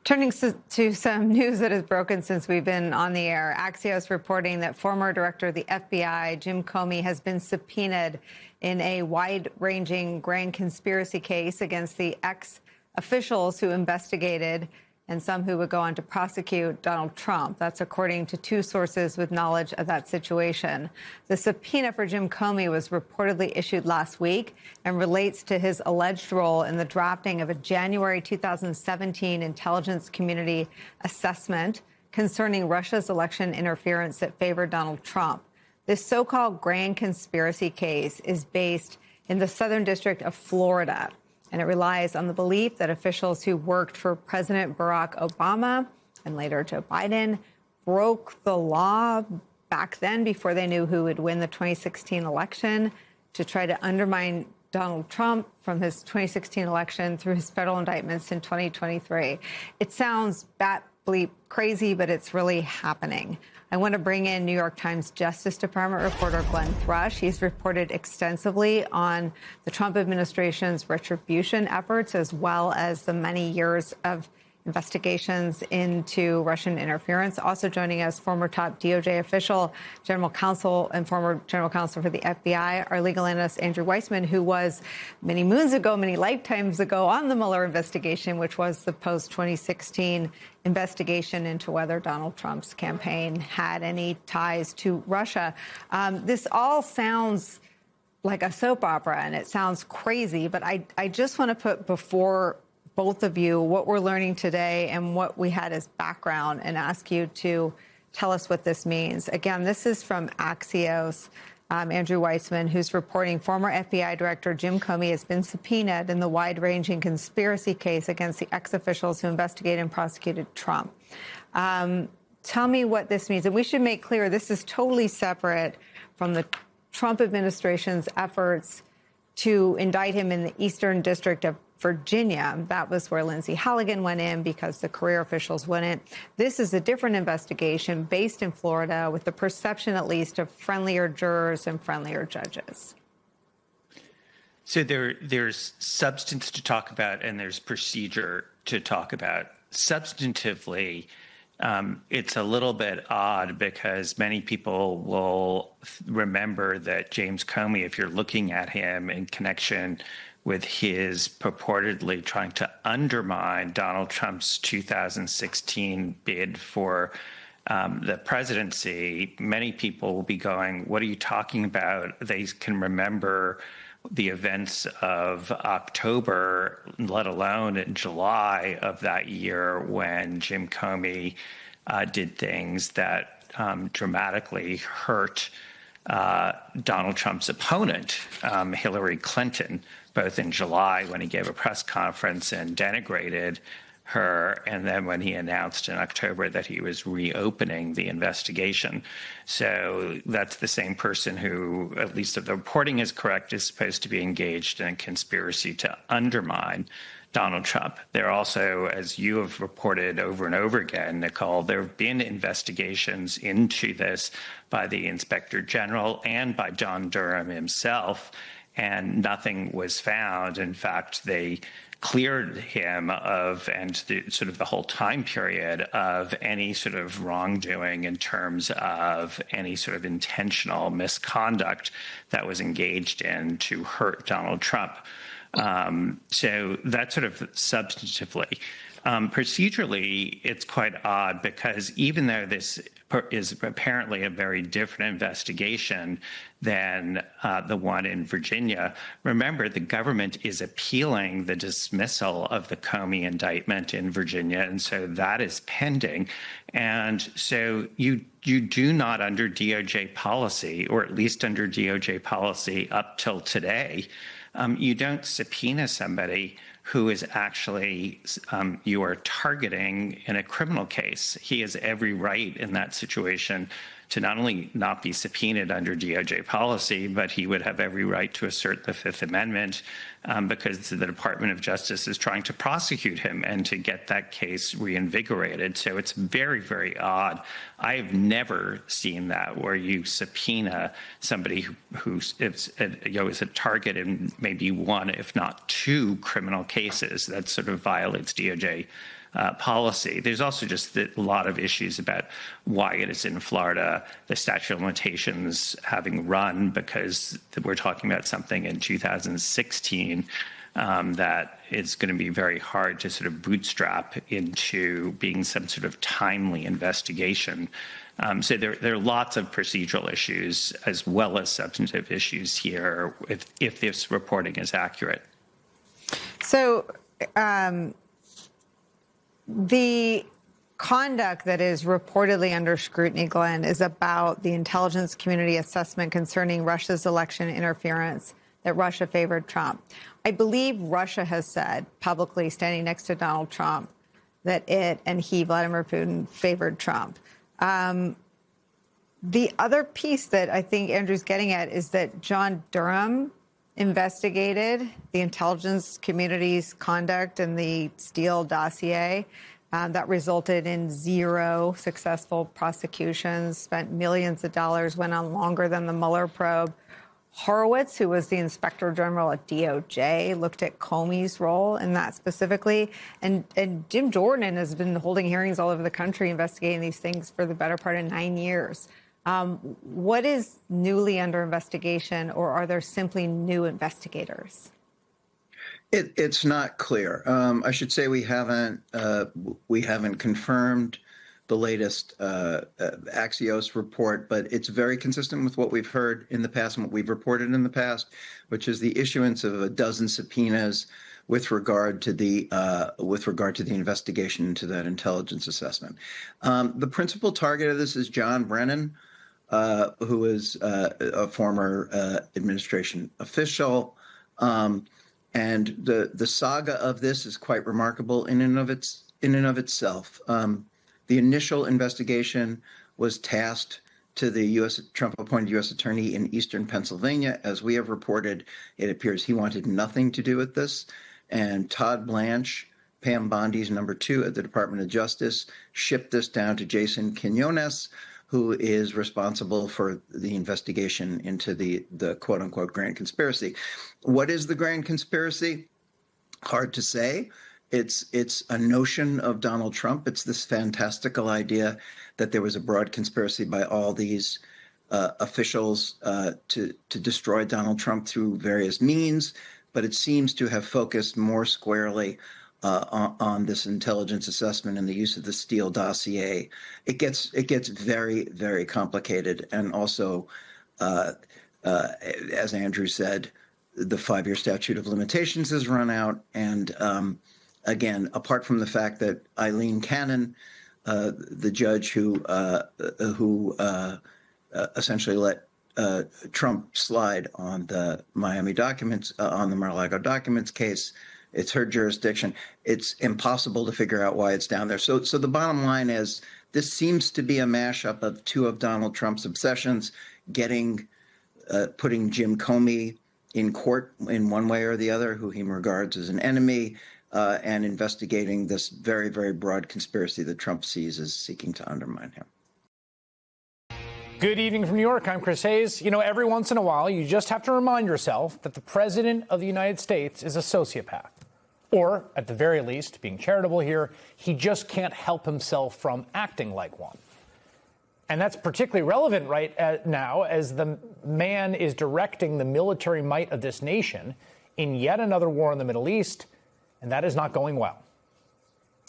Turning to some news that has broken since we've been on the air, Axios reporting that former director of the FBI, Jim Comey, has been subpoenaed in a wide-ranging grand conspiracy case against the ex-officials who investigated and some who would go on to prosecute Donald Trump. That's according to two sources with knowledge of that situation. The subpoena for Jim Comey was reportedly issued last week and relates to his alleged role in the drafting of a January 2017 intelligence community assessment concerning Russia's election interference that favored Donald Trump. This so-called grand conspiracy case is based in the Southern District of Florida, and it relies on the belief that officials who worked for President Barack Obama and later Joe Biden broke the law back then before they knew who would win the 2016 election to try to undermine Donald Trump from his 2016 election through his federal indictments in 2023. It sounds bat bleep crazy, but it's really happening. I want to bring in New York Times Justice Department reporter Glenn Thrush. He's reported extensively on the Trump administration's retribution efforts, as well as the many years of investigations into Russian interference. Also joining us, former top DOJ official, general counsel, and former general counsel for the FBI, our legal analyst Andrew Weissmann, who was many moons ago, many lifetimes ago on the Mueller investigation, which was the post-2016 investigation into whether Donald Trump's campaign had any ties to Russia. This all sounds like a soap opera, and it sounds crazy, but I just want to put before both of you what we're learning today and what we had as background and ask you to tell us what this means. Again, this is from Axios. Andrew Weissmann, who's reporting former FBI Director Jim Comey has been subpoenaed in the wide-ranging conspiracy case against the ex-officials who investigated and prosecuted Trump. Tell me what this means. And we should make clear this is totally separate from the Trump administration's efforts to indict him in the Eastern District of Virginia. That was where Lindsay Halligan went in because the career officials wouldn't. This is a different investigation based in Florida with the perception, at least, of friendlier jurors and friendlier judges. So there's substance to talk about and there's procedure to talk about. Substantively, it's a little bit odd because many people will remember that James Comey, if you're looking at him in connection with his purportedly trying to undermine Donald Trump's 2016 bid for the presidency, many people will be going, what are you talking about? They can remember the events of October, let alone in July of that year when Jim Comey did things that dramatically hurt Donald Trump's opponent, Hillary Clinton, both in July when he gave a press conference and denigrated her, and then when he announced in October that he was reopening the investigation. So that's the same person who, at least if the reporting is correct, is supposed to be engaged in a conspiracy to undermine Donald Trump. There also, as you have reported over and over again, Nicole, there have been investigations into this by the Inspector General and by John Durham himself, and nothing was found. In fact, they cleared him of, and sort of the whole time period of any sort of wrongdoing in terms of any sort of intentional misconduct that was engaged in to hurt Donald Trump. So that's sort of substantively. Procedurally, it's quite odd because even though this is apparently a very different investigation than the one in Virginia, remember the government is appealing the dismissal of the Comey indictment in Virginia, and so that is pending. And so you do not, under DOJ policy, or at least under DOJ policy up till today, you don't subpoena somebody who is actually you are targeting in a criminal case. He has every right in that situation to not only not be subpoenaed under DOJ policy, but he would have every right to assert the Fifth Amendment because the Department of Justice is trying to prosecute him and to get that case reinvigorated. So it's very, very odd. I have never seen that where you subpoena somebody who is a target in maybe one, if not two, criminal cases. That sort of violates DOJ policy. There's also just a lot of issues about why it is in Florida, the statute of limitations having run, because we're talking about something in 2016 that it's going to be very hard to sort of bootstrap into being some sort of timely investigation. So there are lots of procedural issues as well as substantive issues here if this reporting is accurate. So the conduct that is reportedly under scrutiny, Glenn, is about the intelligence community assessment concerning Russia's election interference, that Russia favored Trump. I believe Russia has said publicly, standing next to Donald Trump, that it and he, Vladimir Putin, favored Trump. The other piece that I think Andrew's getting at is that John Durham investigated the intelligence community's conduct in the Steele dossier. That resulted in 0 successful prosecutions, spent millions of dollars, went on longer than the Mueller probe. Horowitz, who was the inspector general at DOJ, looked at Comey's role in that specifically. And Jim Jordan has been holding hearings all over the country investigating these things for the better part of 9 years. What is newly under investigation, or are there simply new investigators? It's not clear. I should say we haven't confirmed the latest Axios report, but it's very consistent with what we've heard in the past and what we've reported in the past, which is the issuance of a dozen subpoenas with regard to the investigation into that intelligence assessment. The principal target of this is John Brennan, who is a former administration official. And the saga of this is quite remarkable in and of itself. The initial investigation was tasked to the Trump-appointed U.S. attorney in eastern Pennsylvania. As we have reported, it appears he wanted nothing to do with this. And Todd Blanche, Pam Bondi's number 2 at the Department of Justice, shipped this down to Jason Quinones, who is responsible for the investigation into the quote-unquote grand conspiracy. What is the grand conspiracy? Hard to say. It's a notion of Donald Trump. It's this fantastical idea that there was a broad conspiracy by all these officials to destroy Donald Trump through various means, but it seems to have focused more squarely on this intelligence assessment and the use of the Steele dossier. It gets very, very complicated, and also, as Andrew said, the 5-year statute of limitations has run out, and again, apart from the fact that Eileen Cannon, the judge who essentially let Trump slide on the Miami documents, on the Mar-a-Lago documents case, it's her jurisdiction. It's impossible to figure out why it's down there. So the bottom line is this seems to be a mashup of 2 of Donald Trump's obsessions, putting Jim Comey in court in one way or the other, who he regards as an enemy, and investigating this very, very broad conspiracy that Trump sees as seeking to undermine him. Good evening from New York. I'm Chris Hayes. You know, every once in a while, you just have to remind yourself that the president of the United States is a sociopath. Or, at the very least, being charitable here, he just can't help himself from acting like one. And that's particularly relevant right now as the man is directing the military might of this nation in yet another war in the Middle East, and that is not going well.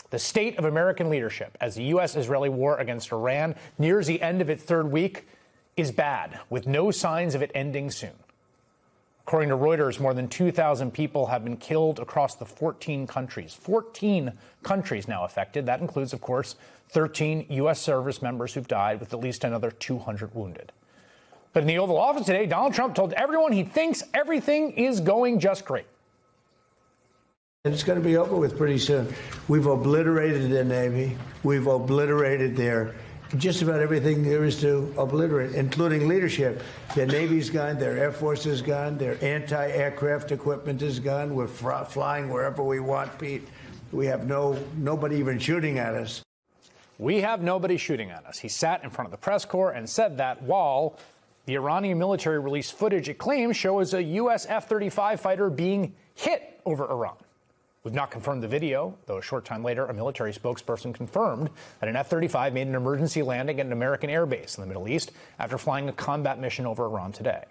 The state of American leadership as the U.S.-Israeli war against Iran nears the end of its 3rd week is bad, with no signs of it ending soon. According to Reuters, more than 2,000 people have been killed across the 14 countries. 14 countries now affected. That includes, of course, 13 U.S. service members who've died, with at least another 200 wounded. But in the Oval Office today, Donald Trump told everyone he thinks everything is going just great. And it's going to be over with pretty soon. We've obliterated their Navy. We've obliterated just about everything there is to obliterate, including leadership. Their Navy's gone. Their Air Force is gone. Their anti-aircraft equipment is gone. We're flying wherever we want, Pete. We have nobody even shooting at us. We have nobody shooting at us. He sat in front of the press corps and said that while the Iranian military released footage it claims shows a U.S. F-35 fighter being hit over Iran. We've not confirmed the video, though a short time later, a military spokesperson confirmed that an F-35 made an emergency landing at an American airbase in the Middle East after flying a combat mission over Iran today.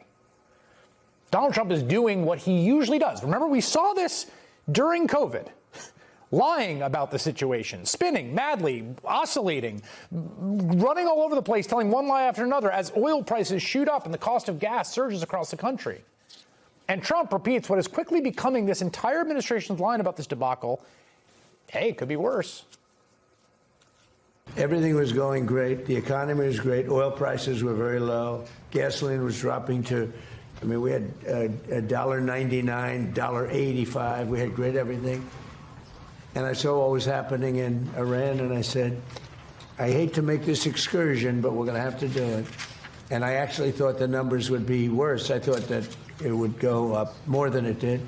Donald Trump is doing what he usually does. Remember, we saw this during COVID. Lying about the situation, spinning madly, oscillating, running all over the place, telling one lie after another as oil prices shoot up and the cost of gas surges across the country. And Trump repeats what is quickly becoming this entire administration's line about this debacle. Hey, it could be worse. Everything was going great. The economy was great. Oil prices were very low. Gasoline was dropping to, we had $1.99, $1.85. We had great everything. And I saw what was happening in Iran, and I said, I hate to make this excursion, but we're going to have to do it. And I actually thought the numbers would be worse. I thought that it would go up more than it did.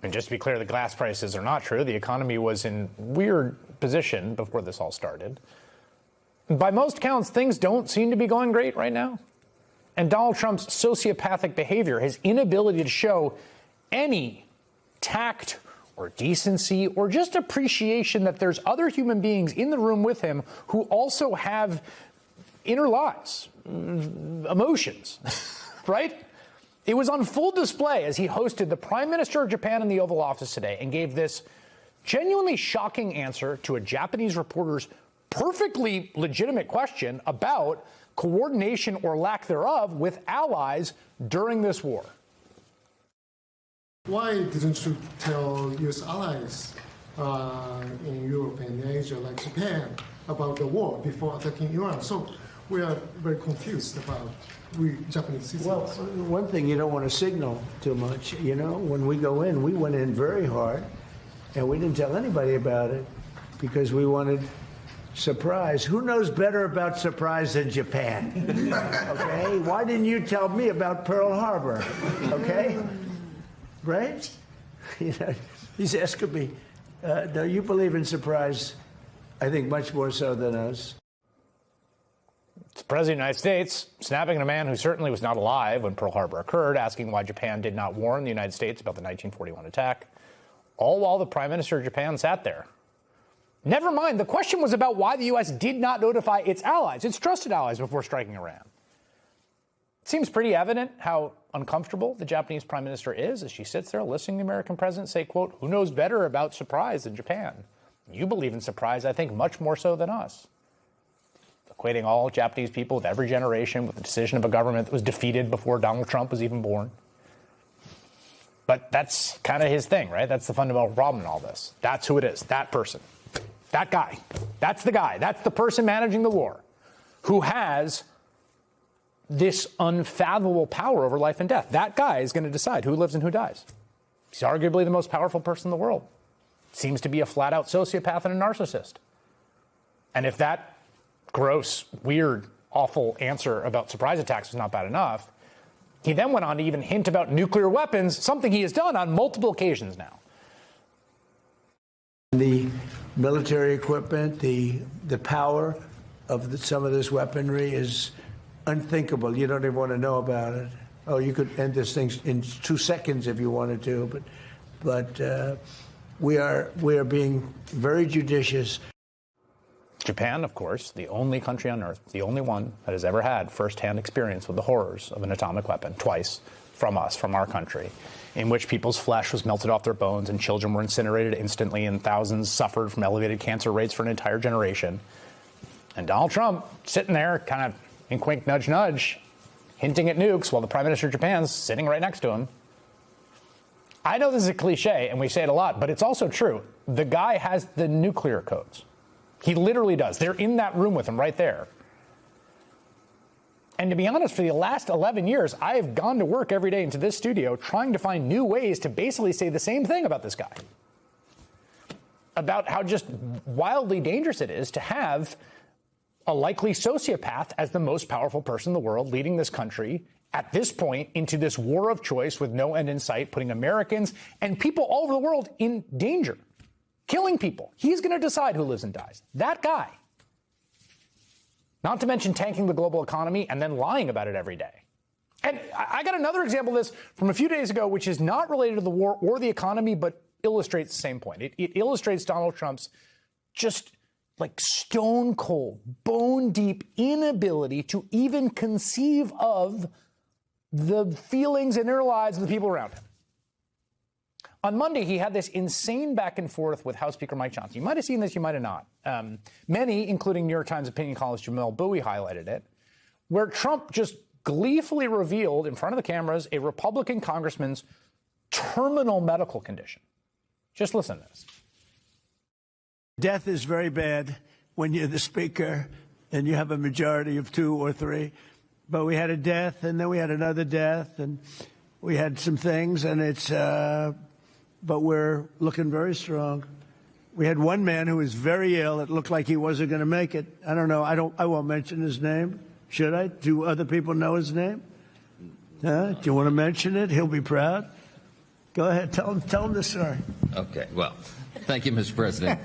And just to be clear, the gas prices are not true. The economy was in weird position before this all started. By most counts, things don't seem to be going great right now. And Donald Trump's sociopathic behavior, his inability to show any tact or decency or just appreciation that there's other human beings in the room with him who also have inner lives, emotions, right? It was on full display as he hosted the Prime Minister of Japan in the Oval Office today and gave this genuinely shocking answer to a Japanese reporter's perfectly legitimate question about coordination or lack thereof with allies during this war. Why didn't you tell U.S. allies in Europe and Asia, like Japan, about the war before attacking Iran? So we are very confused about we Japanese citizens. Well, one thing, you don't want to signal too much. When we go in, we went in very hard, and we didn't tell anybody about it because we wanted surprise. Who knows better about surprise than Japan? Okay? Why didn't you tell me about Pearl Harbor? Okay? Right? He's asking me, no, you believe in surprise, I think much more so than us. It's the President of the United States snapping at a man who certainly was not alive when Pearl Harbor occurred, asking why Japan did not warn the United States about the 1941 attack, all while the Prime Minister of Japan sat there. Never mind, the question was about why the U.S. did not notify its allies, its trusted allies, before striking Iran. It seems pretty evident how uncomfortable the Japanese Prime Minister is as she sits there listening to the American president say, quote, who knows better about surprise than Japan? You believe in surprise, I think, much more so than us. Equating all Japanese people with every generation with the decision of a government that was defeated before Donald Trump was even born. But that's kind of his thing, right? That's the fundamental problem in all this. That's who it is, that person, that guy. That's the guy. That's the person managing the war who has this unfathomable power over life and death. That guy is going to decide who lives and who dies. He's arguably the most powerful person in the world. Seems to be a flat-out sociopath and a narcissist. And if that gross, weird, awful answer about surprise attacks was not bad enough, he then went on to even hint about nuclear weapons, something he has done on multiple occasions now. The military equipment, the power of some of this weaponry is unthinkable. You don't even want to know about it. Oh, you could end this thing in 2 seconds if you wanted to, but we are being very judicious. Japan, of course, the only country on earth, the only one that has ever had firsthand experience with the horrors of an atomic weapon, twice, from us, from our country, in which people's flesh was melted off their bones and children were incinerated instantly and thousands suffered from elevated cancer rates for an entire generation. And Donald Trump sitting there kind of wink, wink, nudge, nudge, hinting at nukes while the Prime Minister of Japan's sitting right next to him. I know this is a cliche, and we say it a lot, but it's also true. The guy has the nuclear codes. He literally does. They're in that room with him right there. And to be honest, for the last 11 years, I have gone to work every day into this studio trying to find new ways to basically say the same thing about this guy. About how just wildly dangerous it is to have a likely sociopath as the most powerful person in the world leading this country at this point into this war of choice with no end in sight, putting Americans and people all over the world in danger, killing people. He's going to decide who lives and dies. That guy. Not to mention tanking the global economy and then lying about it every day. And I got another example of this from a few days ago, which is not related to the war or the economy, but illustrates the same point. It illustrates Donald Trump's just like stone cold, bone deep inability to even conceive of the feelings and inner lives of the people around him. On Monday, he had this insane back and forth with House Speaker Mike Johnson. You might have seen this, you might have not. Many, including New York Times opinion columnist Jamelle Bouie, highlighted it, where Trump just gleefully revealed in front of the cameras a Republican congressman's terminal medical condition. Just listen to this. Death is very bad when you're the speaker and you have a majority of 2 or 3. But we had a death, and then we had another death, and we had some things, and it's, but we're looking very strong. We had one man who was very ill. It looked like he wasn't going to make it. I don't know. I won't mention his name. Should I? Do other people know his name? Do you want to mention it? He'll be proud. Go ahead. Tell him the story. Okay. Well, thank you, Mr. President.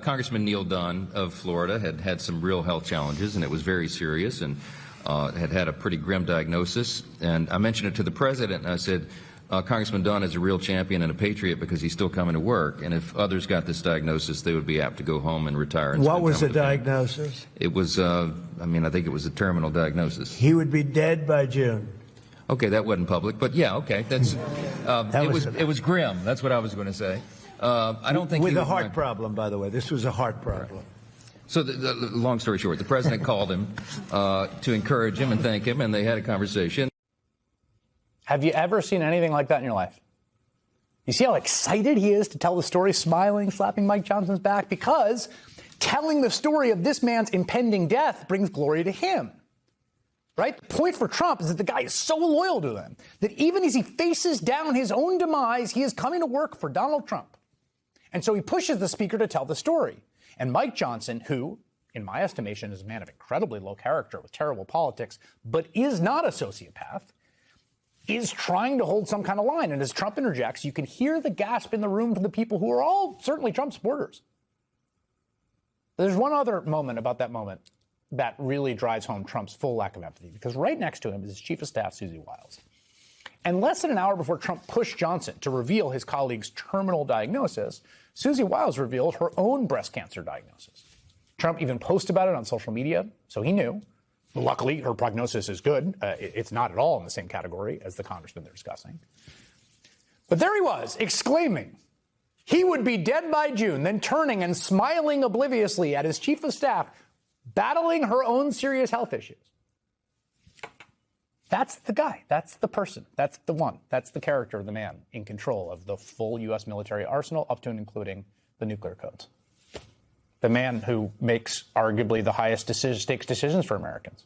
Congressman Neil Dunn of Florida had some real health challenges, and it was very serious, and had a pretty grim diagnosis. And I mentioned it to the president, and I said, Congressman Dunn is a real champion and a patriot because he's still coming to work. And if others got this diagnosis, they would be apt to go home and retire. And what was the diagnosis? It was, I think it was a terminal diagnosis. He would be dead by June. Okay, that wasn't public, but yeah, okay, that's it was grim. That's what I was going to say. I don't think with a heart problem, by the way. This was a heart problem. Right. So, the long story short, the president called him to encourage him and thank him, and they had a conversation. Have you ever seen anything like that in your life? You see how excited he is to tell the story, smiling, slapping Mike Johnson's back, because telling the story of this man's impending death brings glory to him. Right? The point for Trump is that the guy is so loyal to him that even as he faces down his own demise, he is coming to work for Donald Trump. And so he pushes the speaker to tell the story. And Mike Johnson, who, in my estimation, is a man of incredibly low character with terrible politics, but is not a sociopath, is trying to hold some kind of line. And as Trump interjects, you can hear the gasp in the room from the people who are all certainly Trump supporters. There's one other moment about that moment that really drives home Trump's full lack of empathy, because right next to him is his chief of staff, Susie Wiles. And less than an hour before Trump pushed Johnson to reveal his colleague's terminal diagnosis, Susie Wiles revealed her own breast cancer diagnosis. Trump even posted about it on social media, so he knew. Luckily, her prognosis is good. It's not at all in the same category as the congressman they're discussing. But there he was, exclaiming he would be dead by June, then turning and smiling obliviously at his chief of staff, battling her own serious health issues. That's the guy. That's the person. That's the one. That's the character of the man in control of the full U.S. military arsenal, up to and including the nuclear codes. The man who makes arguably the highest stakes decisions for Americans.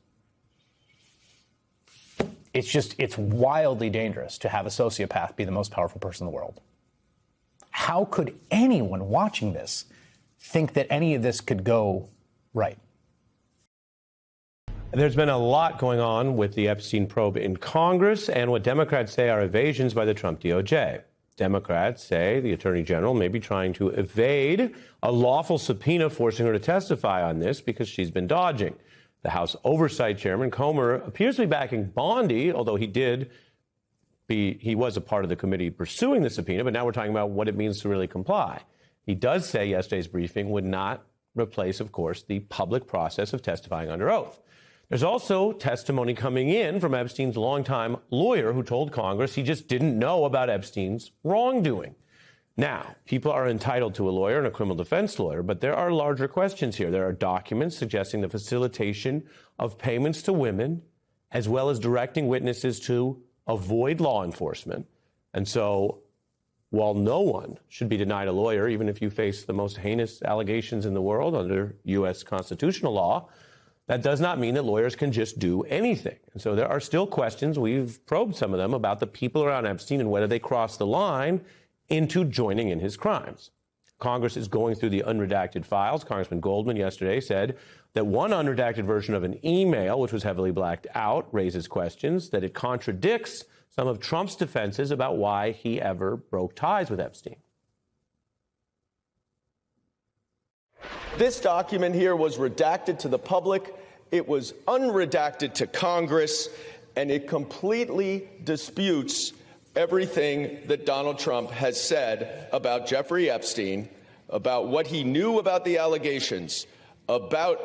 It's wildly dangerous to have a sociopath be the most powerful person in the world. How could anyone watching this think that any of this could go right? There's been a lot going on with the Epstein probe in Congress and what Democrats say are evasions by the Trump DOJ. Democrats say the Attorney General may be trying to evade a lawful subpoena forcing her to testify on this because she's been dodging. The House Oversight Chairman Comer appears to be backing Bondi, although he was a part of the committee pursuing the subpoena, but now we're talking about what it means to really comply. He does say yesterday's briefing would not replace, of course, the public process of testifying under oath. There's also testimony coming in from Epstein's longtime lawyer who told Congress he just didn't know about Epstein's wrongdoing. Now, people are entitled to a lawyer and a criminal defense lawyer, but there are larger questions here. There are documents suggesting the facilitation of payments to women, as well as directing witnesses to avoid law enforcement. And so, while no one should be denied a lawyer, even if you face the most heinous allegations in the world under U.S. constitutional law, that does not mean that lawyers can just do anything. And so there are still questions, we've probed some of them, about the people around Epstein and whether they crossed the line into joining in his crimes. Congress is going through the unredacted files. Congressman Goldman yesterday said that one unredacted version of an email, which was heavily blacked out, raises questions, that it contradicts some of Trump's defenses about why he ever broke ties with Epstein. This document here was redacted to the public, it was unredacted to Congress, and it completely disputes everything that Donald Trump has said about Jeffrey Epstein, about what he knew about the allegations, about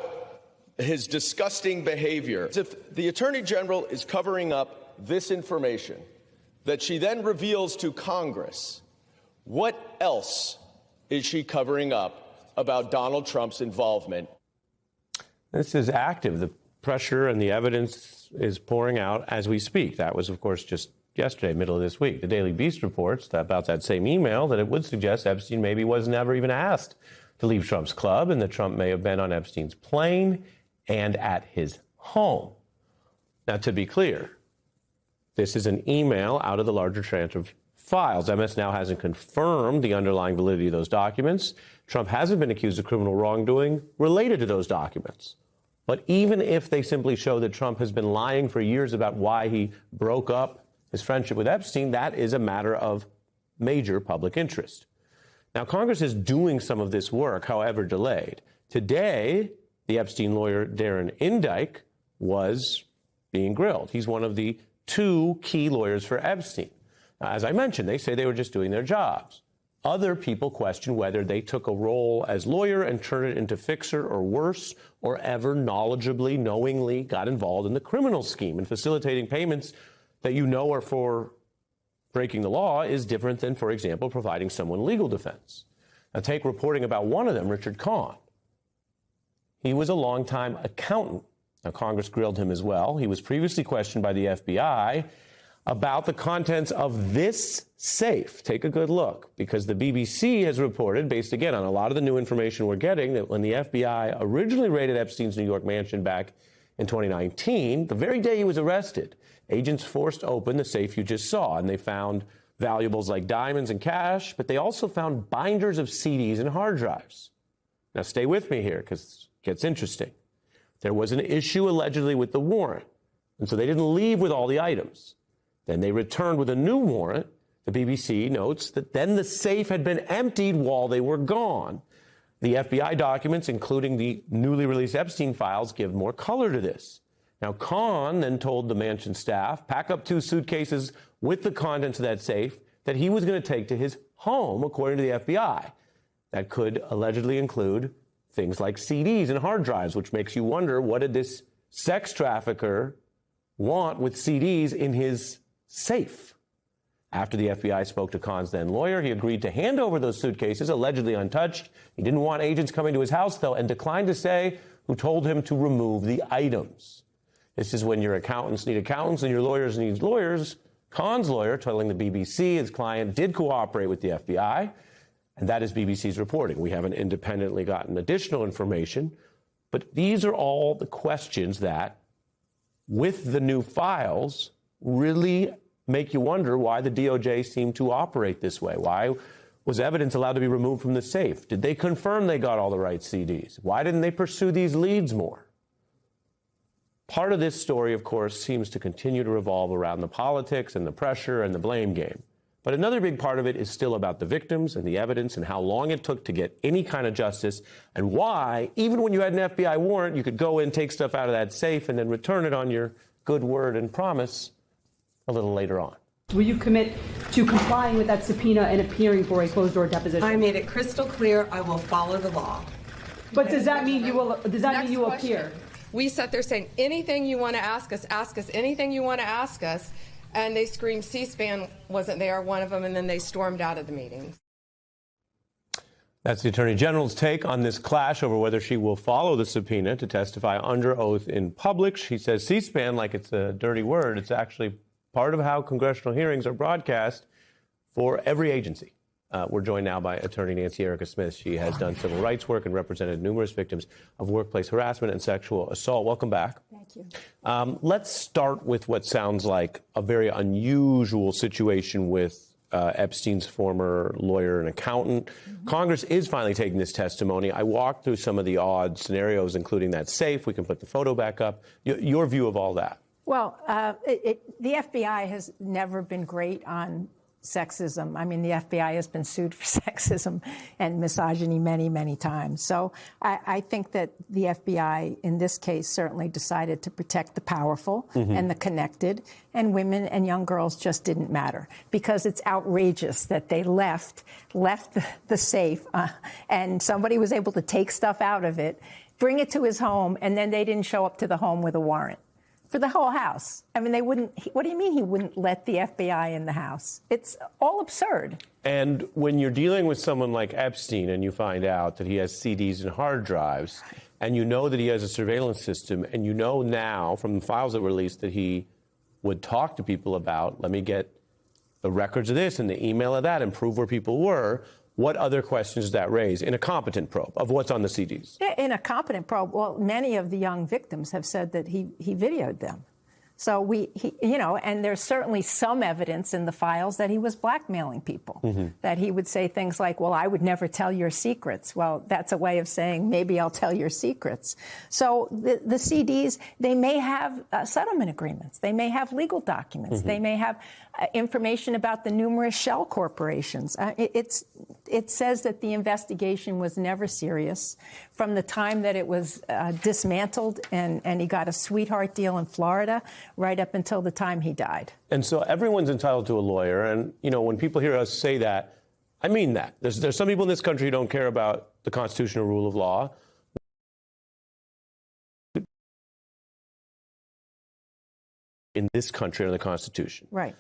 his disgusting behavior. If the Attorney General is covering up this information that she then reveals to Congress, what else is she covering up about Donald Trump's involvement? This is active. The pressure and the evidence is pouring out as we speak. That was, of course, just yesterday, middle of this week. The Daily Beast reports about that same email that it would suggest Epstein maybe was never even asked to leave Trump's club and that Trump may have been on Epstein's plane and at his home. Now, to be clear, this is an email out of the larger tranche of files. MS now hasn't confirmed the underlying validity of those documents. Trump hasn't been accused of criminal wrongdoing related to those documents. But even if they simply show that Trump has been lying for years about why he broke up his friendship with Epstein, that is a matter of major public interest. Now, Congress is doing some of this work, however delayed. Today, the Epstein lawyer, Darren Indyke, was being grilled. He's one of the two key lawyers for Epstein. Now, as I mentioned, they say they were just doing their jobs. Other people question whether they took a role as lawyer and turned it into fixer or worse, or ever knowledgeably, knowingly got involved in the criminal scheme and facilitating payments that you know are for breaking the law is different than, for example, providing someone legal defense. Now, take reporting about one of them, Richard Kahn. He was a longtime accountant. Now, Congress grilled him as well. He was previously questioned by the FBI about the contents of this safe. Take a good look, because the BBC has reported, based again on a lot of the new information we're getting, that when the FBI originally raided Epstein's New York mansion back in 2019, the very day he was arrested, agents forced open the safe you just saw, and they found valuables like diamonds and cash, but they also found binders of CDs and hard drives. Now, stay with me here, because it gets interesting. There was an issue allegedly with the warrant, and so they didn't leave with all the items. Then they returned with a new warrant. The BBC notes that then the safe had been emptied while they were gone. The FBI documents, including the newly released Epstein files, give more color to this. Now, Kahn then told the mansion staff, pack up 2 suitcases with the contents of that safe that he was going to take to his home, according to the FBI. That could allegedly include things like CDs and hard drives, which makes you wonder, what did this sex trafficker want with CDs in his safe? After the FBI spoke to Kahn's then lawyer, he agreed to hand over those suitcases, allegedly untouched. He didn't want agents coming to his house, though, and declined to say who told him to remove the items. This is when your accountants need accountants and your lawyers need lawyers. Kahn's lawyer telling the BBC his client did cooperate with the FBI, and that is BBC's reporting. We haven't independently gotten additional information, but these are all the questions that, with the new files, really make you wonder why the DOJ seemed to operate this way. Why was evidence allowed to be removed from the safe? Did they confirm they got all the right CDs? Why didn't they pursue these leads more? Part of this story, of course, seems to continue to revolve around the politics and the pressure and the blame game. But another big part of it is still about the victims and the evidence and how long it took to get any kind of justice, and why, even when you had an FBI warrant, you could go in, take stuff out of that safe, and then return it on your good word and promise a little later on. Will you commit to complying with that subpoena and appearing for a closed-door deposition? I made it crystal clear I will follow the law. But does that mean you will? Does that mean you will appear? We sat there saying, anything you want to ask us, anything you want to ask us. And they screamed, C-SPAN wasn't there, one of them, and then they stormed out of the meetings. That's the Attorney General's take on this clash over whether she will follow the subpoena to testify under oath in public. She says C-SPAN, like it's a dirty word, it's actually part of how congressional hearings are broadcast for every agency. We're joined now by Attorney Nancy Erica Smith. She has done civil rights work and represented numerous victims of workplace harassment and sexual assault. Welcome back. Thank you. Let's start with what sounds like a very unusual situation with Epstein's former lawyer and accountant. Mm-hmm. Congress is finally taking this testimony. I walked through some of the odd scenarios, including that safe. We can put the photo back up. Your view of all that? Well, the FBI has never been great on sexism. I mean, the FBI has been sued for sexism and misogyny many, many times. So I think that the FBI, in this case, certainly decided to protect the powerful and the connected, and women and young girls just didn't matter, because it's outrageous that they left the safe and somebody was able to take stuff out of it, bring it to his home, and then they didn't show up to the home with a warrant for the whole house. I mean, they wouldn't. What do you mean he wouldn't let the FBI in the house? It's all absurd. And when you're dealing with someone like Epstein and you find out that he has CDs and hard drives, and you know that he has a surveillance system, and you know now from the files that were released that he would talk to people about, let me get the records of this and the email of that and prove where people were, what other questions does that raise in a competent probe of what's on the CDs? In a competent probe, well, many of the young victims have said that he videoed them. So and there's certainly some evidence in the files that he was blackmailing people, that he would say things like, well, I would never tell your secrets. Well, that's a way of saying, maybe I'll tell your secrets. So the CDs, they may have settlement agreements. They may have legal documents. They may have information about the numerous shell corporations. It says that the investigation was never serious from the time that it was dismantled and he got a sweetheart deal in Florida right up until the time he died. And so everyone's entitled to a lawyer. And, when people hear us say that, I mean that. There's some people in this country who don't care about the constitutional rule of law. In this country under the Constitution. Right.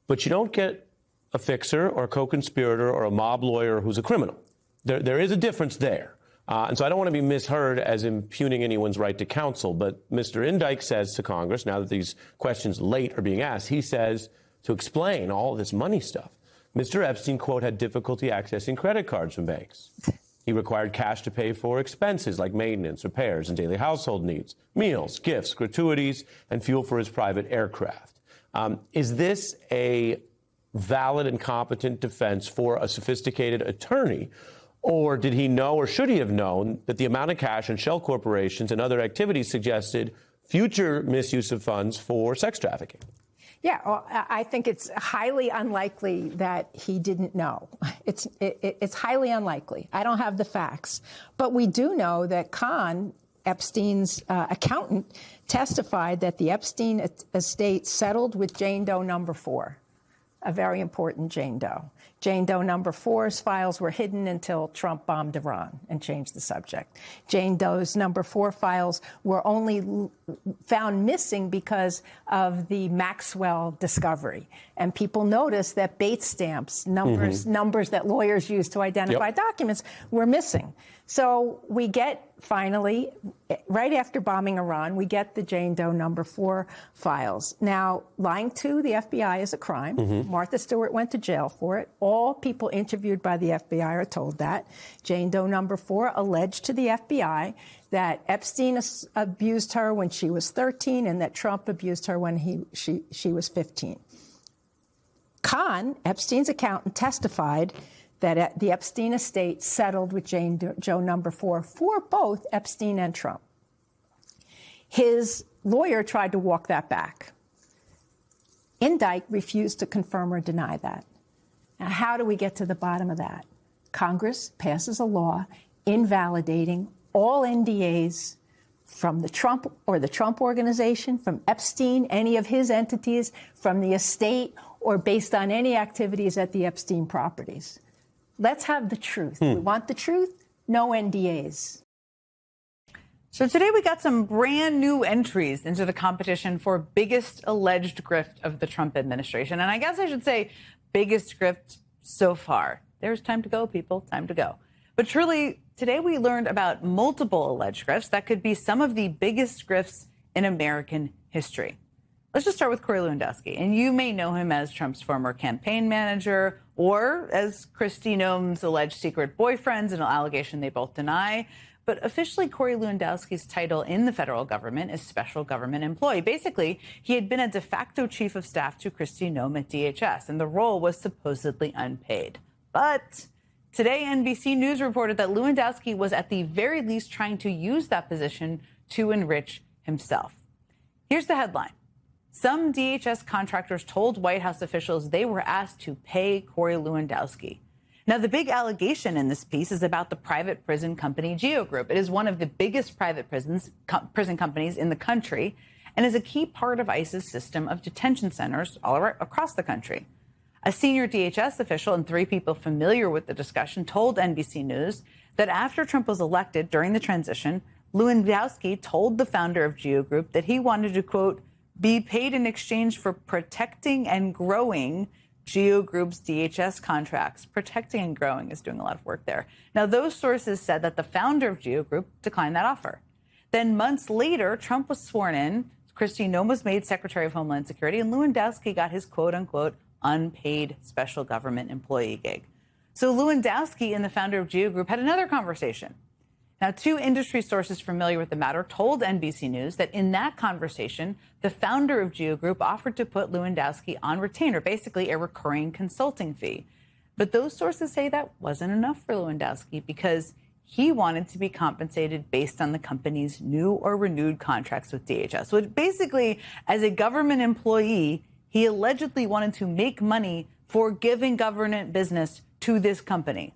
But you don't get a fixer or a co-conspirator or a mob lawyer who's a criminal. There is a difference there. And so I don't want to be misheard as impugning anyone's right to counsel. But Mr. Indyk says to Congress, now that these questions late are being asked, he says to explain all of this money stuff, Mr. Epstein, quote, had difficulty accessing credit cards from banks. He required cash to pay for expenses like maintenance, repairs, and daily household needs, meals, gifts, gratuities, and fuel for his private aircraft. Is this a valid and competent defense for a sophisticated attorney? Or did he know, or should he have known, that the amount of cash in shell corporations and other activities suggested future misuse of funds for sex trafficking? Yeah, well, I think it's highly unlikely that he didn't know. It's highly unlikely. I don't have the facts. But we do know that Khan, Epstein's accountant, testified that the Epstein estate settled with Jane Doe number 4, a very important Jane Doe. Jane Doe number 4's files were hidden until Trump bombed Iran and changed the subject. Jane Doe's number 4 files were only found missing because of the Maxwell discovery. And people noticed that Bates stamps, numbers that lawyers use to identify documents, were missing. So we get, finally, right after bombing Iran, we get the Jane Doe number 4 files. Now, lying to the FBI is a crime. Martha Stewart went to jail for it. All people interviewed by the FBI are told that. Jane Doe number 4 alleged to the FBI that Epstein abused her when she was 13 and that Trump abused her when she was 15. Khan, Epstein's accountant, testified that the Epstein estate settled with Jane Doe number 4 for both Epstein and Trump. His lawyer tried to walk that back. Indyk refused to confirm or deny that. Now, how do we get to the bottom of that? Congress passes a law invalidating all NDAs from the Trump or the Trump Organization, from Epstein, any of his entities, from the estate, or based on any activities at the Epstein properties. Let's have the truth. We want the truth, no NDAs. So today we got some brand new entries into the competition for biggest alleged grift of the Trump administration. And I guess I should say biggest grift so far. There's time to go, people, time to go. But truly, today we learned about multiple alleged grifts that could be some of the biggest grifts in American history. Let's just start with Corey Lewandowski. And you may know him as Trump's former campaign manager or as Kristi Noem's alleged secret boyfriends, an allegation they both deny. But officially, Corey Lewandowski's title in the federal government is special government employee. Basically, he had been a de facto chief of staff to Kristi Noem at DHS, and the role was supposedly unpaid. But today, NBC News reported that Lewandowski was at the very least trying to use that position to enrich himself. Here's the headline. Some DHS contractors told White House officials they were asked to pay Corey Lewandowski. Now, the big allegation in this piece is about the private prison company GEO Group. It is one of the biggest private prison companies in the country and is a key part of ICE's system of detention centers all across the country. A senior DHS official and 3 people familiar with the discussion told NBC News that after Trump was elected during the transition, Lewandowski told the founder of GEO Group that he wanted to, quote, be paid in exchange for protecting and growing GEO Group's DHS contracts. Protecting and growing is doing a lot of work there. Now, those sources said that the founder of GEO Group declined that offer. Then months later, Trump was sworn in, Kristi Noem was made Secretary of Homeland Security, and Lewandowski got his quote-unquote unpaid special government employee gig. So Lewandowski and the founder of GEO Group had another conversation. Now, 2 industry sources familiar with the matter told NBC News that in that conversation, the founder of GEO Group offered to put Lewandowski on retainer, basically a recurring consulting fee. But those sources say that wasn't enough for Lewandowski because he wanted to be compensated based on the company's new or renewed contracts with DHS. So basically, as a government employee, he allegedly wanted to make money for giving government business to this company.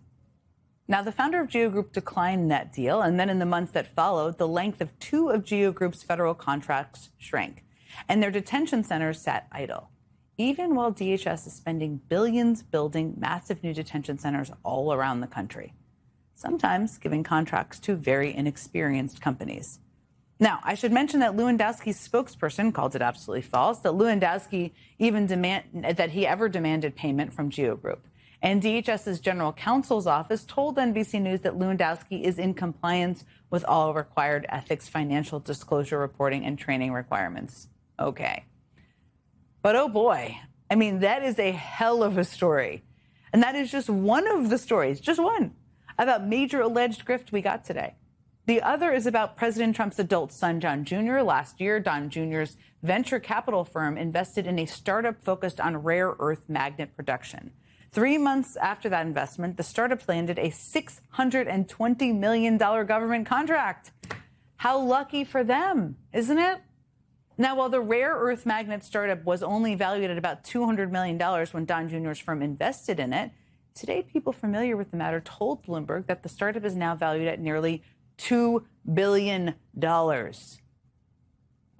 Now, the founder of GEO Group declined that deal, and then in the months that followed, the length of 2 of GEO Group's federal contracts shrank, and their detention centers sat idle, even while DHS is spending billions building massive new detention centers all around the country, sometimes giving contracts to very inexperienced companies. Now, I should mention that Lewandowski's spokesperson called it absolutely false, that Lewandowski that he ever demanded payment from GEO Group. And DHS's general counsel's office told NBC News that Lewandowski is in compliance with all required ethics, financial disclosure reporting, and training requirements. Okay. But oh boy, I mean, that is a hell of a story. And that is just one of the stories, just one, about major alleged grift we got today. The other is about President Trump's adult son, Don Jr. Last year, Don Jr.'s venture capital firm invested in a startup focused on rare earth magnet production. 3 months after that investment, the startup landed a $620 million government contract. How lucky for them, isn't it? Now, while the rare earth magnet startup was only valued at about $200 million when Don Jr.'s firm invested in it, today people familiar with the matter told Bloomberg that the startup is now valued at nearly $2 billion.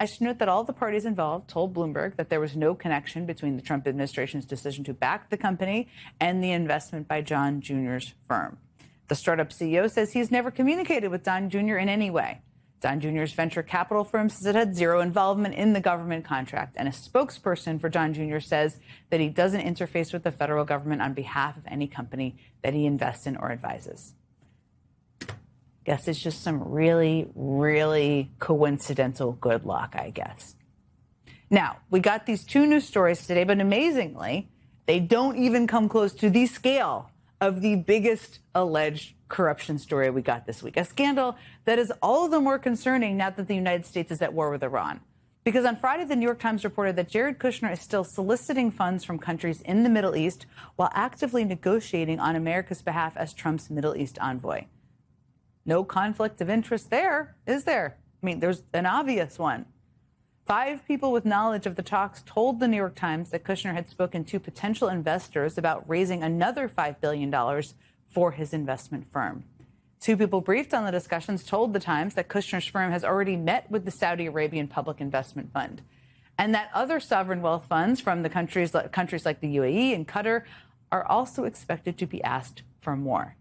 I should note that all the parties involved told Bloomberg that there was no connection between the Trump administration's decision to back the company and the investment by Don Jr.'s firm. The startup CEO says he's never communicated with Don Jr. in any way. Don Jr.'s venture capital firm says it had zero involvement in the government contract, and a spokesperson for Don Jr. says that he doesn't interface with the federal government on behalf of any company that he invests in or advises. Guess it's just some really, really coincidental good luck, I guess. Now, we got these 2 news stories today, but amazingly, they don't even come close to the scale of the biggest alleged corruption story we got this week. A scandal that is all the more concerning now that the United States is at war with Iran. Because on Friday, the New York Times reported that Jared Kushner is still soliciting funds from countries in the Middle East while actively negotiating on America's behalf as Trump's Middle East envoy. No conflict of interest there, is there? I mean, there's an obvious one. 5 people with knowledge of the talks told the New York Times that Kushner had spoken to potential investors about raising another $5 billion for his investment firm. 2 people briefed on the discussions told the Times that Kushner's firm has already met with the Saudi Arabian Public Investment Fund, and that other sovereign wealth funds from the countries like the UAE and Qatar are also expected to be asked for more.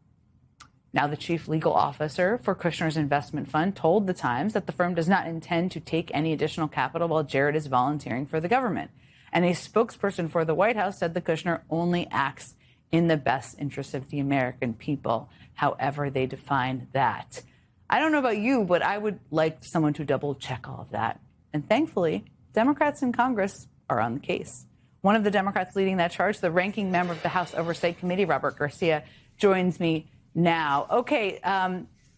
Now, the chief legal officer for Kushner's investment fund told the Times that the firm does not intend to take any additional capital while Jared is volunteering for the government. And a spokesperson for the White House said that Kushner only acts in the best interest of the American people, however they define that. I don't know about you, but I would like someone to double check all of that. And thankfully, Democrats in Congress are on the case. One of the Democrats leading that charge, the ranking member of the House Oversight Committee, Robert Garcia, joins me now. Okay,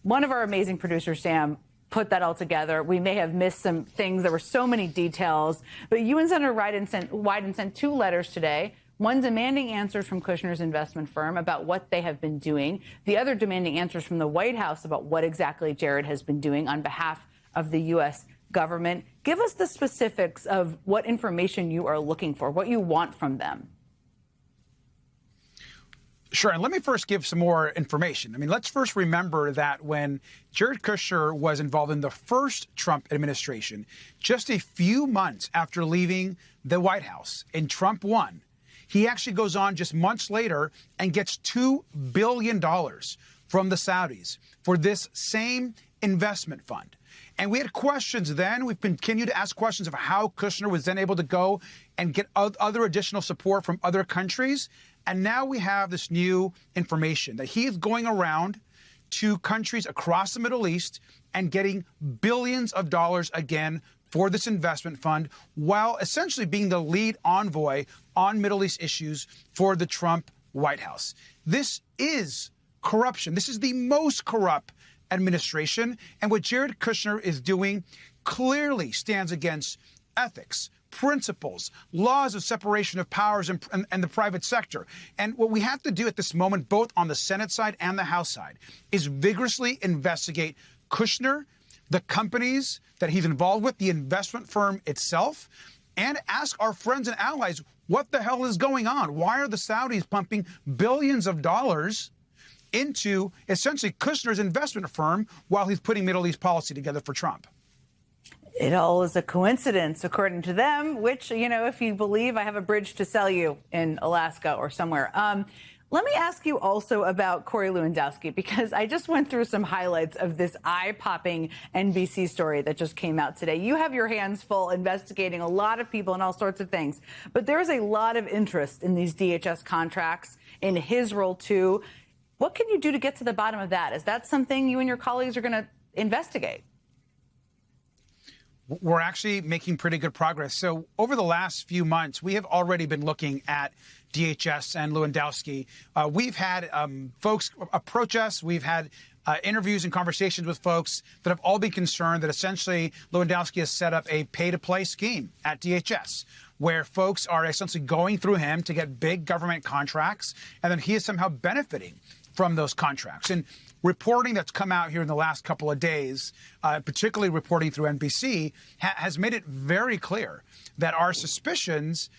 one of our amazing producers, Sam, put that all together. We may have missed some things. There were so many details. But you and Senator Wyden sent 2 letters today, one demanding answers from Kushner's investment firm about what they have been doing, the other demanding answers from the White House about what exactly Jared has been doing on behalf of the U.S. government. Give us the specifics of what information you are looking for, what you want from them. Sure. And let me first give some more information. I mean, let's first remember that when Jared Kushner was involved in the first Trump administration, just a few months after leaving the White House and Trump won, he actually goes on just months later and gets $2 billion from the Saudis for this same investment fund. And we had questions then. We've continued to ask questions of how Kushner was then able to go and get other additional support from other countries. And now we have this new information that he is going around to countries across the Middle East and getting billions of dollars again for this investment fund, while essentially being the lead envoy on Middle East issues for the Trump White House. This is corruption. This is the most corrupt administration. And what Jared Kushner is doing clearly stands against ethics, principles, laws of separation of powers and the private sector. And what we have to do at this moment, both on the Senate side and the House side, is vigorously investigate Kushner, the companies that he's involved with, the investment firm itself, and ask our friends and allies, what the hell is going on? Why are the Saudis pumping billions of dollars into essentially Kushner's investment firm while he's putting Middle East policy together for Trump? It all is a coincidence, according to them, which, you know, if you believe I have a bridge to sell you in Alaska or somewhere. Let me ask you also about Corey Lewandowski, because I just went through some highlights of this eye-popping NBC story that just came out today. You have your hands full investigating a lot of people and all sorts of things, but there's a lot of interest in these DHS contracts, in his role too. What can you do to get to the bottom of that? Is that something you and your colleagues are going to investigate? We're actually making pretty good progress. So over the last few months, we have already been looking at DHS and Lewandowski. We've had folks approach us. We've had interviews and conversations with folks that have all been concerned that essentially Lewandowski has set up a pay-to-play scheme at DHS, where folks are essentially going through him to get big government contracts, and then he is somehow benefiting from those contracts. And reporting that's come out here in the last couple of days, particularly reporting through NBC, has made it very clear that our suspicions,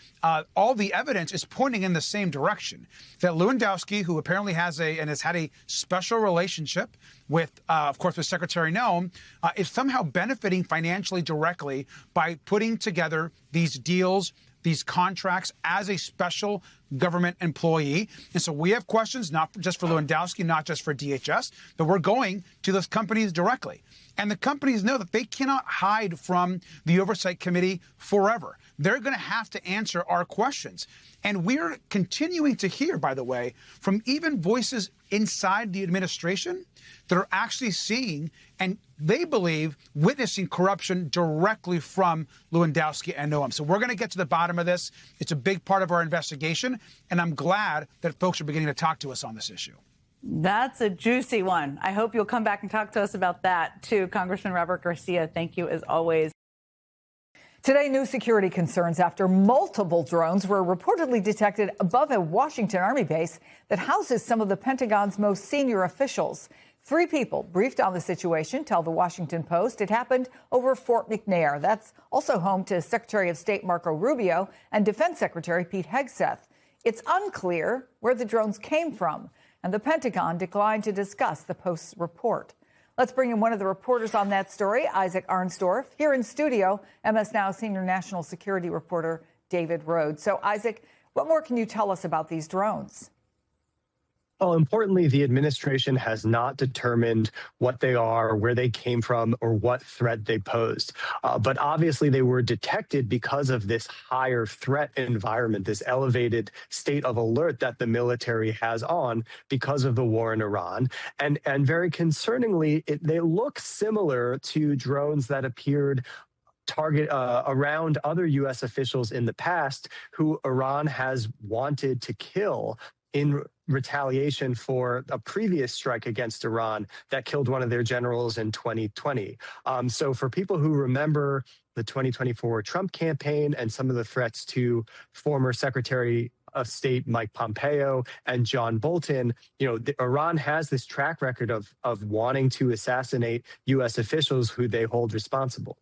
all the evidence is pointing in the same direction. That Lewandowski, who apparently has had a special relationship with, of course, with Secretary Noem, is somehow benefiting financially directly by putting together these deals, these contracts as a special government employee. And so we have questions, not just for Lewandowski, not just for DHS, but we're going to those companies directly. And the companies know that they cannot hide from the Oversight Committee forever. They're going to have to answer our questions. And we're continuing to hear, by the way, from even voices inside the administration that are actually seeing and they believe witnessing corruption directly from Lewandowski and Noem. So we're going to get to the bottom of this. It's a big part of our investigation, and I'm glad that folks are beginning to talk to us on this issue. That's a juicy one. I hope you'll come back and talk to us about that, too. Congressman Robert Garcia, thank you as always. Today, new security concerns after multiple drones were reportedly detected above a Washington Army base that houses some of the Pentagon's most senior officials. 3 people briefed on the situation tell the Washington Post it happened over Fort McNair. That's also home to Secretary of State Marco Rubio and Defense Secretary Pete Hegseth. It's unclear where the drones came from, and the Pentagon declined to discuss the Post's report. Let's bring in one of the reporters on that story, Isaac Arnsdorf. Here in studio, MS Now senior national security reporter David Rhodes. So, Isaac, what more can you tell us about these drones? Well, importantly, the administration has not determined what they are, where they came from, or what threat they posed. But obviously, they were detected because of this higher threat environment, this elevated state of alert that the military has on because of the war in Iran. And very concerningly, they look similar to drones that appeared around other U.S. officials in the past who Iran has wanted to kill in retaliation for a previous strike against Iran that killed one of their generals in 2020. So for people who remember the 2024 Trump campaign and some of the threats to former Secretary of State Mike Pompeo and John Bolton, Iran has this track record of wanting to assassinate U.S. officials who they hold responsible.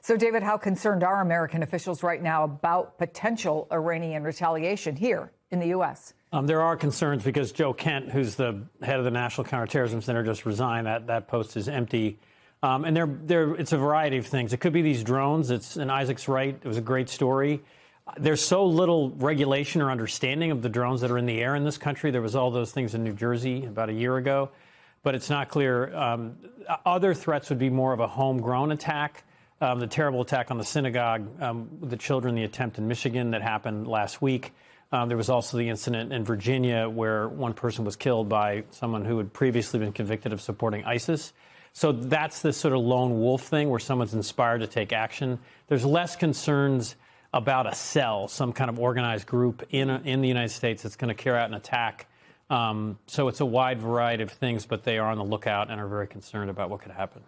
So, David, how concerned are American officials right now about potential Iranian retaliation here in the U.S.? There are concerns because Joe Kent, who's the head of the National Counterterrorism Center, just resigned. That post is empty. And it's a variety of things. It could be these drones. And Isaac's right. It was a great story. There's so little regulation or understanding of the drones that are in the air in this country. There was all those things in New Jersey about a year ago. But it's not clear. Other threats would be more of a homegrown attack. The terrible attack on the synagogue, the children, the attempt in Michigan that happened last week. There was also the incident in Virginia where one person was killed by someone who had previously been convicted of supporting ISIS. So that's this sort of lone wolf thing where someone's inspired to take action. There's less concerns about a cell, some kind of organized group in the United States that's going to carry out an attack. So it's a wide variety of things, but they are on the lookout and are very concerned about what could happen.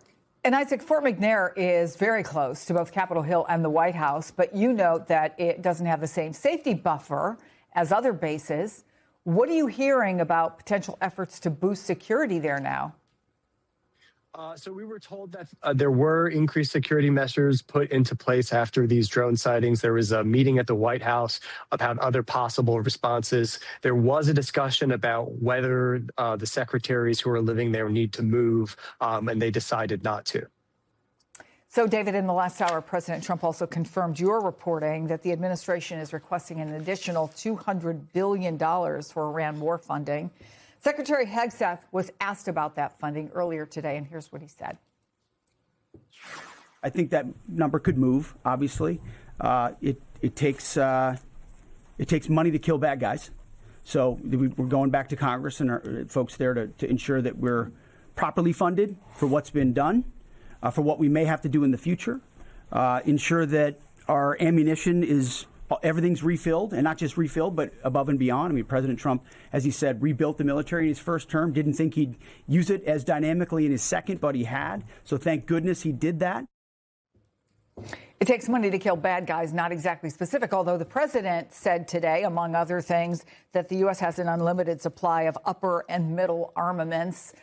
And Isaac, Fort McNair is very close to both Capitol Hill and the White House, but you note that it doesn't have the same safety buffer as other bases. What are you hearing about potential efforts to boost security there now? So we were told that there were increased security measures put into place after these drone sightings. There was a meeting at the White House about other possible responses. There was a discussion about whether the secretaries who are living there need to move, and they decided not to. So, David, in the last hour, President Trump also confirmed your reporting that the administration is requesting an additional $200 billion for Iran war funding. Secretary Hegseth was asked about that funding earlier today, and here's what he said. I think that number could move, obviously. It takes money to kill bad guys. So we're going back to Congress and our folks there to ensure that we're properly funded for what's been done, for what we may have to do in the future, ensure that our ammunition is everything's refilled, and not just refilled, but above and beyond. I mean, President Trump, as he said, rebuilt the military in his first term, didn't think he'd use it as dynamically in his second, but he had. So thank goodness he did that. It takes money to kill bad guys, not exactly specific, although the president said today, among other things, that the U.S. has an unlimited supply of upper and middle armaments.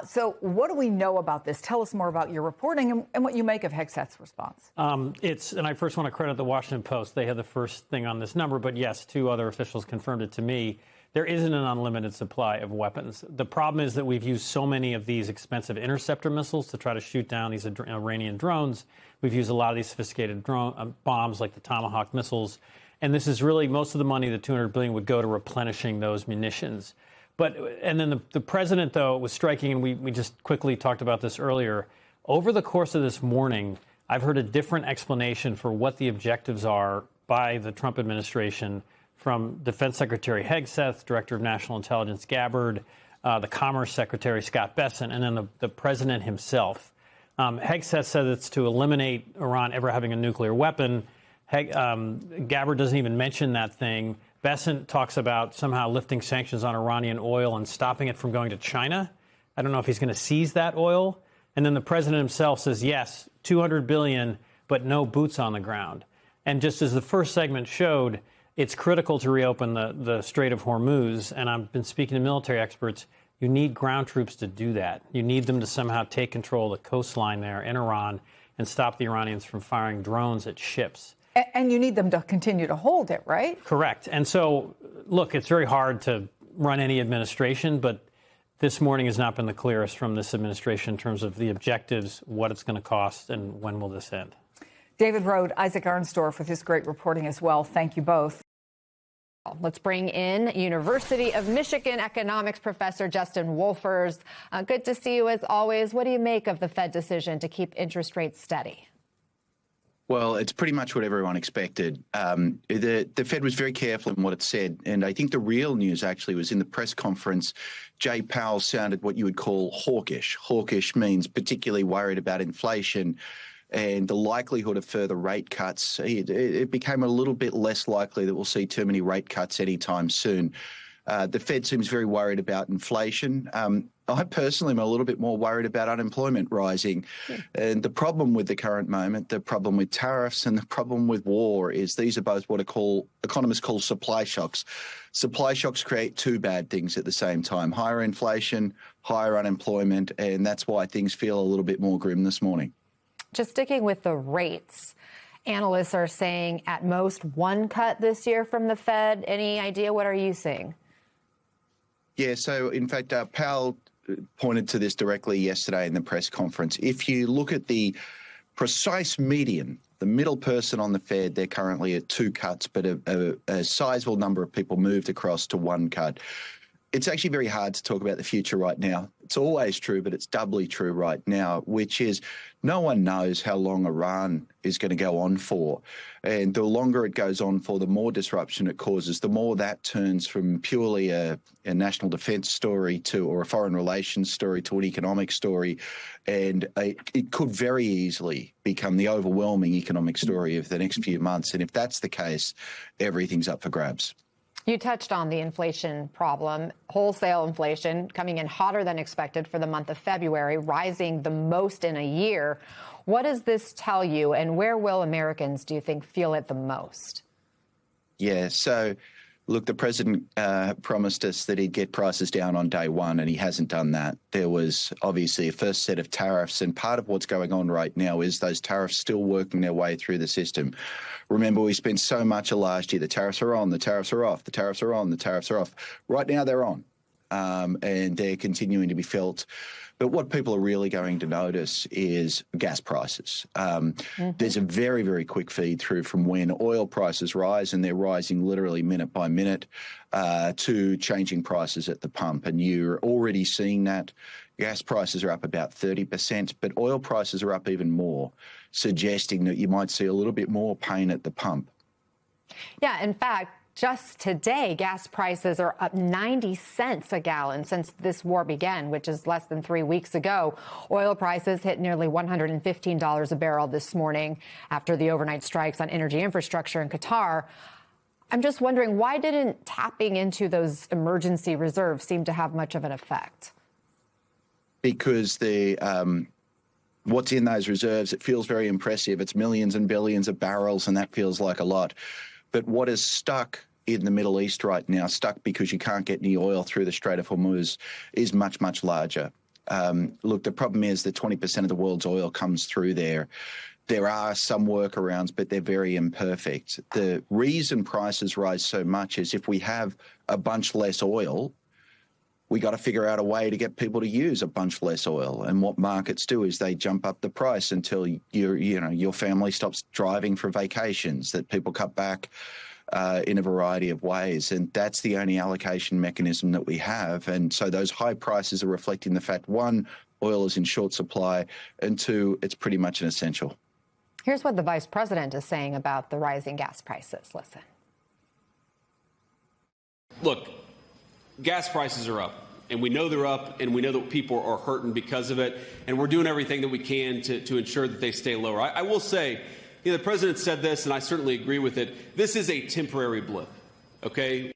So what do we know about this? Tell us more about your reporting and what you make of Hegseth's response. And I first want to credit the Washington Post. They had the first thing on this number, but yes, two other officials confirmed it to me. There isn't an unlimited supply of weapons. The problem is that we've used so many of these expensive interceptor missiles to try to shoot down these Iranian drones. We've used a lot of these sophisticated drone bombs like the Tomahawk missiles. And this is really most of the money, the $200 billion, would go to replenishing those munitions. And then the president, though, was striking, and we just quickly talked about this earlier. Over the course of this morning, I've heard a different explanation for what the objectives are by the Trump administration from Defense Secretary Hegseth, Director of National Intelligence Gabbard, the Commerce Secretary Scott Bessent, and then the president himself. Hegseth said it's to eliminate Iran ever having a nuclear weapon. Gabbard doesn't even mention that thing. Bessent talks about somehow lifting sanctions on Iranian oil and stopping it from going to China. I don't know if he's going to seize that oil. And then the president himself says, yes, $200 billion, but no boots on the ground. And just as the first segment showed, it's critical to reopen the Strait of Hormuz. And I've been speaking to military experts. You need ground troops to do that. You need them to somehow take control of the coastline there in Iran and stop the Iranians from firing drones at ships. And you need them to continue to hold it, right? Correct. And so, look, it's very hard to run any administration, but this morning has not been the clearest from this administration in terms of the objectives, what it's going to cost, and when will this end. David Rohde, Isaac Arnsdorf with his great reporting as well. Thank you both. Let's bring in University of Michigan economics professor Justin Wolfers. Good to see you as always. What do you make of the Fed decision to keep interest rates steady? Well, it's pretty much what everyone expected. The Fed was very careful in what it said. And I think the real news actually was in the press conference. Jay Powell sounded what you would call hawkish. Hawkish means particularly worried about inflation and the likelihood of further rate cuts. It became a little bit less likely that we'll see too many rate cuts anytime soon. The Fed seems very worried about inflation. I personally am a little bit more worried about unemployment rising. And the problem with the current moment, the problem with tariffs and the problem with war is these are both what economists call supply shocks. Supply shocks create two bad things at the same time, higher inflation, higher unemployment, and that's why things feel a little bit more grim this morning. Just sticking with the rates, analysts are saying at most one cut this year from the Fed. Any idea? What are you seeing? Yeah, so in fact, Powell pointed to this directly yesterday in the press conference. If you look at the precise median, the middle person on the Fed, they're currently at 2 cuts, but a sizable number of people moved across to 1 cut. It's actually very hard to talk about the future right now. It's always true, but it's doubly true right now, which is no one knows how long Iran is going to go on for. And the longer it goes on for, the more disruption it causes, the more that turns from purely a national defense story or a foreign relations story to an economic story. And it could very easily become the overwhelming economic story of the next few months. And if that's the case, everything's up for grabs. You touched on the inflation problem, wholesale inflation coming in hotter than expected for the month of February, rising the most in a year. What does this tell you, and where will Americans, do you think, feel it the most? Yeah, so look, the president promised us that he'd get prices down on day one, and he hasn't done that. There was obviously a first set of tariffs, and part of what's going on right now is those tariffs still working their way through the system. Remember, we spent so much of last year. The tariffs are on, the tariffs are off, the tariffs are on, the tariffs are off. Right now, they're on, and they're continuing to be felt. But what people are really going to notice is gas prices. There's a very, very quick feed through from when oil prices rise, and they're rising literally minute by minute, to changing prices at the pump. And you're already seeing that. Gas prices are up about 30%, but oil prices are up even more, suggesting that you might see a little bit more pain at the pump. Yeah, in fact, just today, gas prices are up 90 cents a gallon since this war began, which is less than 3 weeks ago. Oil prices hit nearly $115 a barrel this morning after the overnight strikes on energy infrastructure in Qatar. I'm just wondering, why didn't tapping into those emergency reserves seem to have much of an effect? Because what's in those reserves, it feels very impressive. It's millions and billions of barrels, and that feels like a lot. But what is stuck in the Middle East right now, stuck because you can't get any oil through the Strait of Hormuz, is much, much larger. Look, the problem is that 20% of the world's oil comes through there. There are some workarounds, but they're very imperfect. The reason prices rise so much is if we have a bunch less oil, we got to figure out a way to get people to use a bunch less oil. And what markets do is they jump up the price until your family stops driving for vacations, that people cut back in a variety of ways. And that's the only allocation mechanism that we have. And so those high prices are reflecting the fact, one, oil is in short supply, and two, it's pretty much an essential. Here's what the vice president is saying about the rising gas prices. Listen. Look, gas prices are up, and we know they're up, and we know that people are hurting because of it, and we're doing everything that we can to ensure that they stay lower. I will say, the president said this, and I certainly agree with it. This is a temporary blip, okay?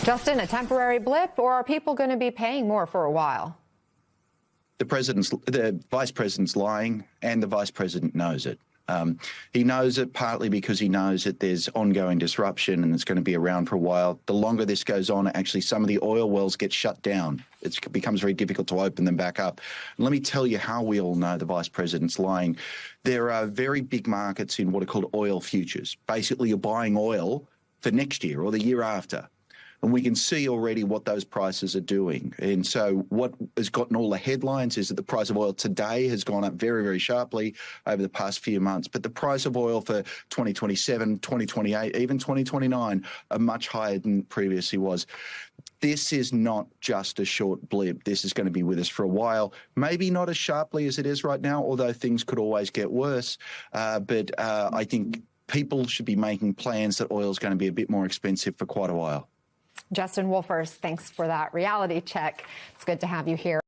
Justin, a temporary blip, or are people going to be paying more for a while? The vice president's lying, and the vice president knows it. He knows it partly because he knows that there's ongoing disruption and it's going to be around for a while. The longer this goes on, actually, some of the oil wells get shut down. It becomes very difficult to open them back up. And let me tell you how we all know the vice president's lying. There are very big markets in what are called oil futures. Basically, you're buying oil for next year or the year after. And we can see already what those prices are doing. And so what has gotten all the headlines is that the price of oil today has gone up very, very sharply over the past few months. But the price of oil for 2027, 2028, even 2029 are much higher than previously was. This is not just a short blip. This is going to be with us for a while. Maybe not as sharply as it is right now, although things could always get worse. But I think people should be making plans that oil is going to be a bit more expensive for quite a while. Justin Wolfers, thanks for that reality check. It's good to have you here.